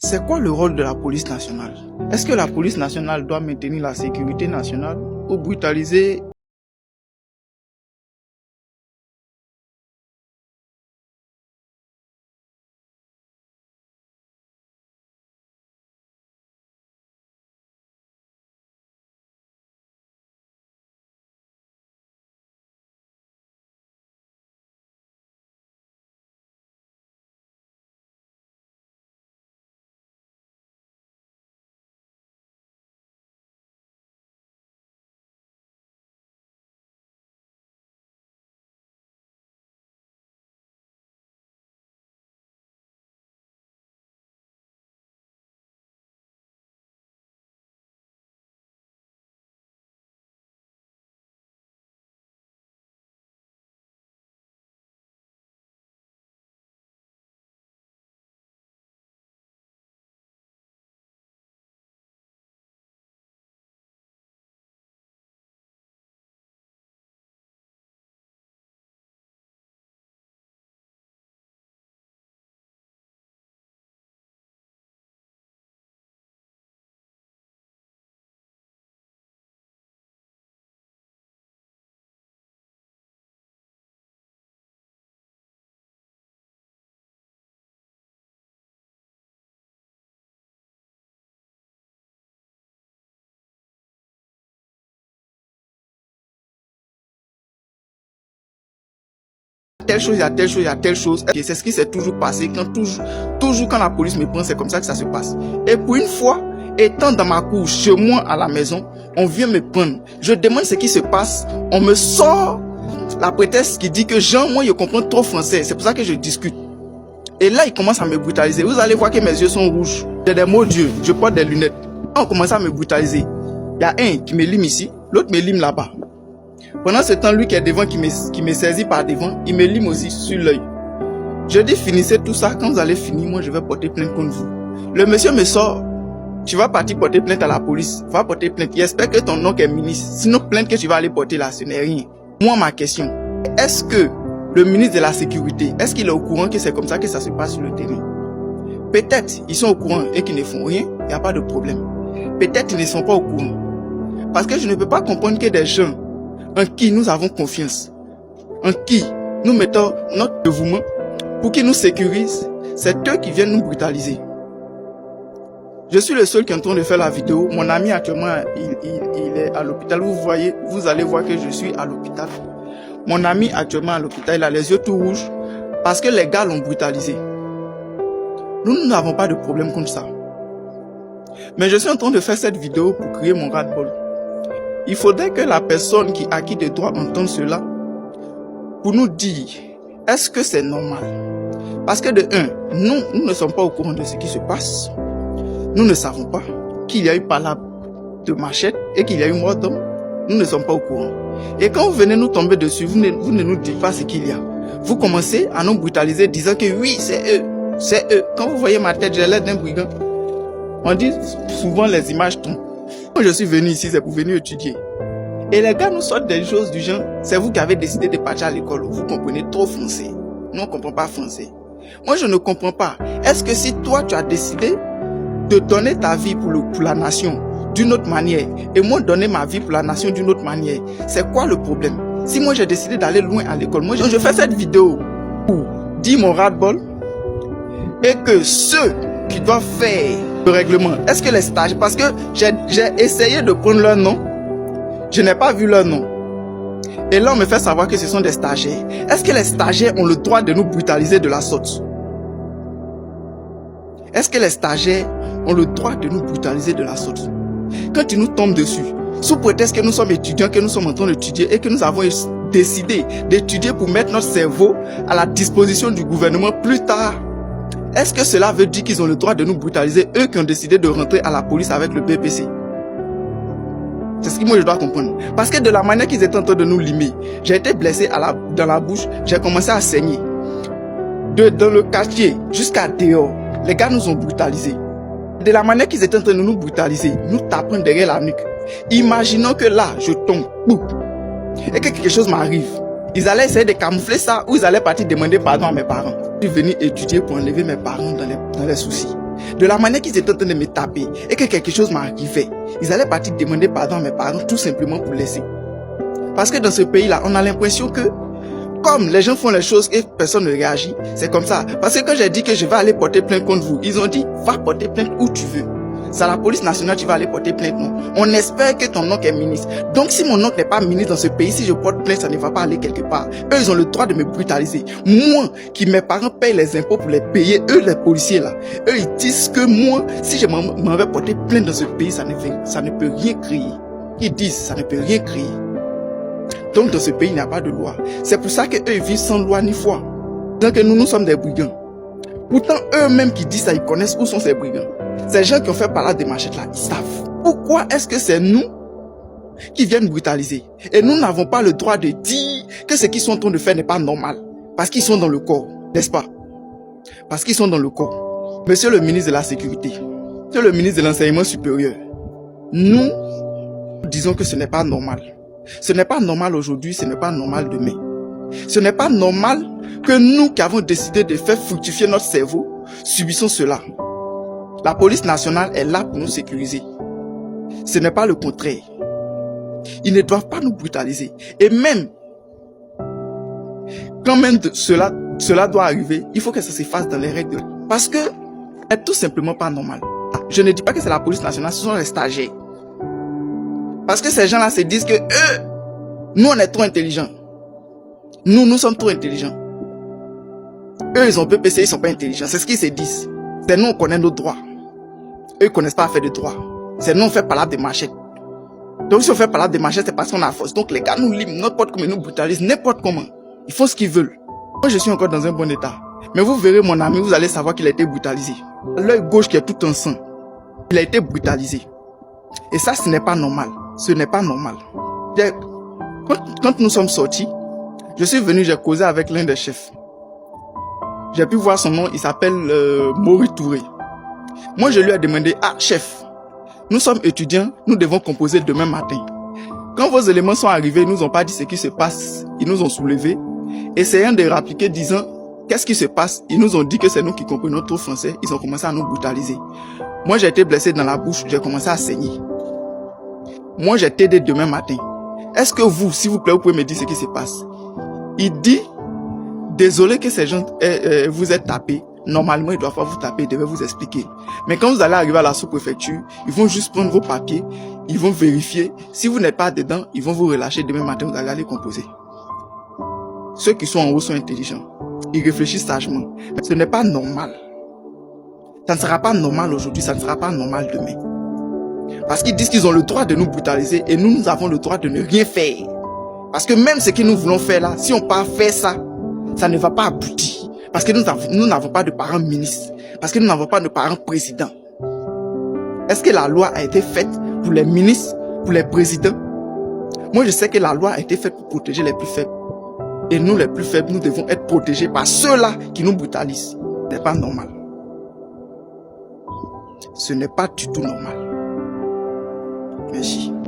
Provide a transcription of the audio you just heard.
C'est quoi le rôle de la police nationale? Est-ce que la police nationale doit maintenir la sécurité nationale ou brutaliser? Telle chose, il y a telle chose, il y a telle chose. Et c'est ce qui s'est toujours passé. Toujours quand la police me prend, c'est comme ça que ça se passe. Et pour une fois, étant dans ma cour, chez moi, à la maison, on vient me prendre. Je demande ce qui se passe. On me sort la prétexte qui dit que Jean, moi, je comprends trop français. C'est pour ça que je discute. Et là, il commence à me brutaliser. Vous allez voir que mes yeux sont rouges. J'ai des mots d'yeux. Je porte des lunettes. On commence à me brutaliser. Il y a un qui me lime ici, l'autre me lime là-bas. Pendant ce temps, lui qui est devant, qui me saisit par devant, il me lime aussi sur l'œil. Je dis, finissez tout ça. Quand vous allez finir, moi, je vais porter plainte contre vous. Le monsieur me sort. Tu vas partir porter plainte à la police. Va porter plainte. Il espère que ton oncle est ministre. Sinon, plainte que tu vas aller porter là, ce n'est rien. Moi, ma question, est-ce que le ministre de la Sécurité, est-ce qu'il est au courant que c'est comme ça que ça se passe sur le terrain? Peut-être ils sont au courant et qu'ils ne font rien, il n'y a pas de problème. Peut-être ils ne sont pas au courant. Parce que je ne peux pas comprendre que des gens en qui nous avons confiance, en qui nous mettons notre dévouement, pour qu'ils nous sécurisent, c'est eux qui viennent nous brutaliser. Je suis le seul qui est en train de faire la vidéo. Mon ami actuellement, il est à l'hôpital. Vous allez voir que je suis à l'hôpital. Mon ami actuellement à l'hôpital, il a les yeux tout rouges parce que les gars l'ont brutalisé. Nous n'avons pas de problème comme ça. Mais je suis en train de faire cette vidéo pour créer mon ras-le-bol. Il faudrait que la personne qui a qui de droit entende cela pour nous dire, est-ce que c'est normal? Parce que de un, nous ne sommes pas au courant de ce qui se passe. Nous ne savons pas qu'il y a eu palabre de machette et qu'il y a eu mort d'homme. Nous ne sommes pas au courant. Et quand vous venez nous tomber dessus, vous ne nous dites pas ce qu'il y a. Vous commencez à nous brutaliser disant que oui, c'est eux. C'est eux. Quand vous voyez ma tête, j'ai l'air d'un brigand. On dit souvent les images tombent. Quand je suis venu ici, c'est pour venir étudier. Et les gars nous sortent des choses du genre, c'est vous qui avez décidé de partir à l'école. Vous comprenez trop français. Nous, on ne comprend pas français. Moi, je ne comprends pas. Est-ce que si toi, tu as décidé de donner ta vie pour la nation d'une autre manière, et moi donner ma vie pour la nation d'une autre manière, c'est quoi le problème? Si moi j'ai décidé d'aller loin à l'école, moi je fais cette vidéo pour dire mon ras-le-bol, et que ceux qui doivent faire le règlement, est-ce que les stagiaires, parce que j'ai essayé de prendre leur nom, je n'ai pas vu leur nom, et là on me fait savoir que ce sont des stagiaires. Est-ce que les stagiaires ont le droit de nous brutaliser de la sorte? Est-ce que les stagiaires ont le droit de nous brutaliser de la sorte? Quand ils nous tombent dessus, sous prétexte que nous sommes étudiants, que nous sommes en train d'étudier et que nous avons décidé d'étudier pour mettre notre cerveau à la disposition du gouvernement plus tard, est-ce que cela veut dire qu'ils ont le droit de nous brutaliser, eux qui ont décidé de rentrer à la police avec le BPC? C'est ce que moi je dois comprendre. Parce que de la manière qu'ils étaient en train de nous limer, j'ai été blessé dans la bouche, j'ai commencé à saigner. Dans le quartier jusqu'à dehors, les gars nous ont brutalisés. De la manière qu'ils étaient en train de nous brutaliser, nous tapons derrière la nuque. Imaginons que là, je tombe, et que quelque chose m'arrive. Ils allaient essayer de camoufler ça ou ils allaient partir demander pardon à mes parents. Je suis venu étudier pour enlever mes parents dans les soucis. de la manière qu'ils étaient en train de me taper et que quelque chose m'arrivait, ils allaient partir demander pardon à mes parents tout simplement pour laisser. Parce que dans ce pays-là, on a l'impression que comme les gens font les choses et personne ne réagit, c'est comme ça. Parce que quand j'ai dit que je vais aller porter plainte contre vous, ils ont dit, va porter plainte où tu veux. C'est à la police nationale tu vas aller porter plainte, non. On espère que ton oncle est ministre. Donc si mon oncle n'est pas ministre dans ce pays, si je porte plainte, ça ne va pas aller quelque part. Eux, ils ont le droit de me brutaliser. Moi, qui mes parents payent les impôts pour les payer, eux, les policiers là, eux, ils disent que moi, si je m'en vais porter plainte dans ce pays, ça ne peut rien créer. Ils disent, ça ne peut rien créer. Donc dans ce pays, il n'y a pas de loi. C'est pour ça qu'eux vivent sans loi ni foi. Donc nous sommes des brigands. Pourtant, eux-mêmes qui disent ça, ils connaissent où sont ces brigands. Ces gens qui ont fait parler des machettes là, ils savent. Pourquoi est-ce que c'est nous qui viennent brutaliser? Et nous n'avons pas le droit de dire que ce qu'ils sont en train de faire n'est pas normal. Parce qu'ils sont dans le corps, n'est-ce pas? Parce qu'ils sont dans le corps. Monsieur le ministre de la Sécurité, monsieur le ministre de l'Enseignement supérieur, nous disons que ce n'est pas normal. Ce n'est pas normal aujourd'hui, ce n'est pas normal demain. Ce n'est pas normal que nous qui avons décidé de faire fructifier notre cerveau, subissons cela. La police nationale est là pour nous sécuriser. Ce n'est pas le contraire. Ils ne doivent pas nous brutaliser. Et même, quand même cela doit arriver, il faut que ça se fasse dans les règles. Parce que c'est tout simplement pas normal. Je ne dis pas que c'est la police nationale, ce sont les stagiaires. Parce que ces gens-là se disent que eux, nous on est trop intelligents. Nous sommes trop intelligents. Eux, ils ont PPC, ils sont pas intelligents. C'est ce qu'ils se disent. C'est nous, on connaît nos droits. Eux, ils connaissent pas faire de droits. C'est nous, on fait parler des machettes. Donc, si on fait parler des machettes, c'est parce qu'on a force. Donc, les gars nous liment, n'importe comment, ils nous brutalisent, n'importe comment. Ils font ce qu'ils veulent. Moi, je suis encore dans un bon état. Mais vous verrez mon ami, vous allez savoir qu'il a été brutalisé. L'œil gauche qui est tout en sang. Il a été brutalisé. Et ça, ce n'est pas normal. Ce n'est pas normal. Quand nous sommes sortis, je suis venu, j'ai causé avec l'un des chefs. J'ai pu voir son nom, il s'appelle Maurice Touré. Moi, je lui ai demandé, ah chef, nous sommes étudiants, nous devons composer demain matin. Quand vos éléments sont arrivés, ils nous ont pas dit ce qui se passe, ils nous ont soulevés. Essayant de répliquer, disant, qu'est-ce qui se passe? Ils nous ont dit que c'est nous qui comprenons trop français, ils ont commencé à nous brutaliser. Moi, j'ai été blessé dans la bouche, j'ai commencé à saigner. Moi, j'ai été aidé demain matin. Est-ce que vous, s'il vous plaît, vous pouvez me dire ce qui se passe? Il dit, désolé que ces gens vous êtes tapés. Normalement, ils doivent pas vous taper, ils devaient vous expliquer. Mais quand vous allez arriver à la sous-préfecture, ils vont juste prendre vos papiers, ils vont vérifier. Si vous n'êtes pas dedans, ils vont vous relâcher. Demain matin, vous allez aller composer. Ceux qui sont en haut sont intelligents. Ils réfléchissent sagement. Mais ce n'est pas normal. Ça ne sera pas normal aujourd'hui, ça ne sera pas normal demain. Parce qu'ils disent qu'ils ont le droit de nous brutaliser et nous avons le droit de ne rien faire. Parce que même ce que nous voulons faire là, si on part faire ça, ça ne va pas aboutir. Parce que nous n'avons pas de parents ministres. Parce que nous n'avons pas de parents présidents. Est-ce que la loi a été faite pour les ministres, pour les présidents? Moi, je sais que la loi a été faite pour protéger les plus faibles. Et nous, les plus faibles, nous devons être protégés par ceux-là qui nous brutalisent. Ce n'est pas normal. Ce n'est pas du tout normal. Merci.